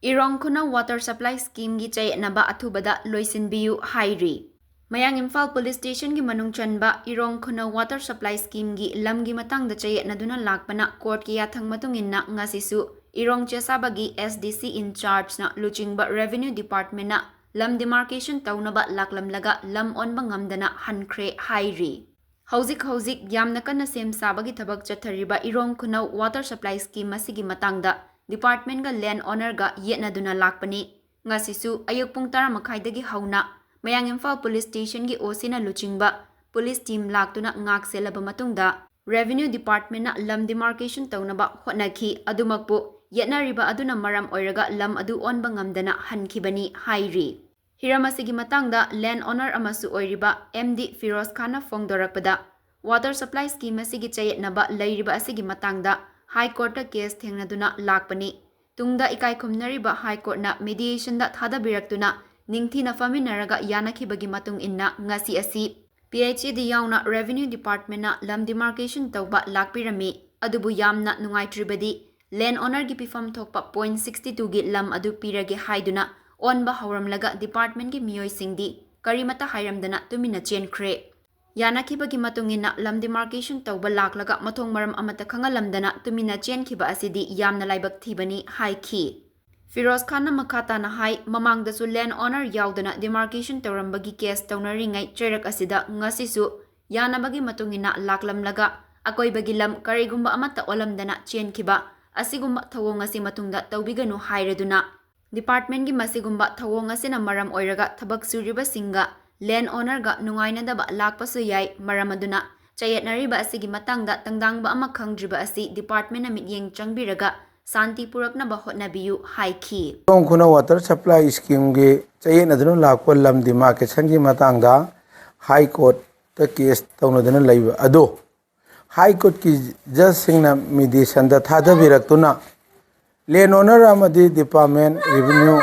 Irong Khunou water supply scheme gi Chayetnaba Athubada Loisinbiyu hairi. Mayang Imphal Police Station gi manung chanba Irong Khunou water supply scheme gi lam gi matang da Chayetnaduna lakpana court ki yathang matungin na ngasisu Irong Chesaba gi SDC in charge na luchingba revenue department na lam demarcation taunaba laklamlaga lam onba ngamdana hankre hairi. Hauzik yamna kana sem sabagi thabak chathariba Irong Khunou water supply scheme asigi matangda Department ga land owner ga yetnaduna lakpani ngasisu ayuk pung 10:30 dagi hauna Mayang Imphal Police Station gi OC na luchingba police team laktuna ngak selaba matungda revenue department na lam demarcation taunaba hotnaki adumakpu yetnariba aduna maram oiraga lam adu onba ngamdana hankibani hairi Hiramasigi matangda land owner amasu oiriba MD Firoz Khanna fongdorakpada water supply scheme asigi Chayetnaba lairiba asigi matangda High Court case thengnaduna lakpani tungda ikai khumnariba High Court na mediation da thadabiraktuna ningthina faminaraga yanakhibagi matung inna ngasi asi PHD yauna revenue department na lam demarcation tawba lakpirami adubu yamna nungaitribadi land owner gi pifam thokpa 0.62 gi lam adu pirage haiduna onba hauramlaga department gi miyoi singdi karimata hairamdana tumina chenkhre Yanakibagi matungina lam demarcation tawba laklaga mathong maram amata khangalamdana tumina chenkhiba asidi yamna laibak thibani haiki Firoz Khanna makhata na hai mamangda su land owner yaudana demarcation tawrambagi case tawnaringai cherak asida ngasisu yanabagi matungina laklamlaga akoibagi lam karigumba amata olamdana chenkhiba asigumba thawong asi matungda tawbiganu haireduna department gi masigumba thawong asina maram oiraga thabak suriba singa land owner ga nungainadaba lakpasu yai maramaduna Chayetnariba asigi matangda tangdangba ama khangdriba asi department na mityeng changbiraga santi puraknaba hotnabiyu haiki Irong Khunou water supply scheme ge Chayetnaduna lakpa lam demarcation gi matangda high court ta case tawnaduna laiba ado high court ki judge singna mediation da thadabiratuna land owner amadi department revenue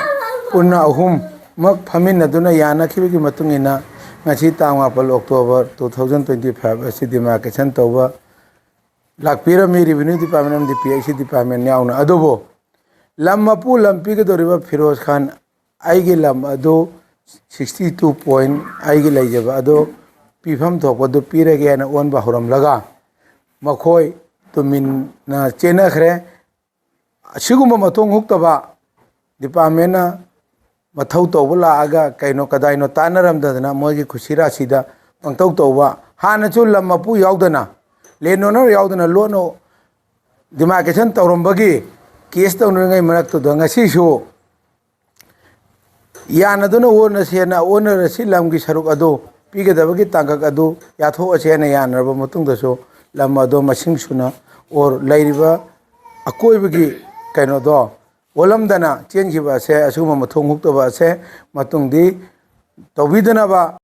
punna ahum mak phaminaduna yanakhibagi matungina ngasi tangapal October 2025 asi demarcation tawba lakpirami revenue department PIC department yauna adobo lam mapu lam pigadoriba Firoz Khan aigi lam ado 62 point aigi laijaba ado pifam thokpa do pirage na onba horamlaga makhoi tumin na chena khre asiguma mathong huktaba department na mathau tawba laaga kaino kadaino tanaramdana mogi khusira sida pangtau tawba hana chu lam mapu yaudana land owner yaudana lono demarcation tawrambagi case tawnringai marakto do ngasi shu yanaduna wona sena owner si lamgi saruk ado pigadabagi tangkak ado yatho achena yanarba matungda so lam ado masing suna or lairiba akoibagi kaino do olamdana chenkhiba se asuma mathong huktaba se matungdi tawbidanaba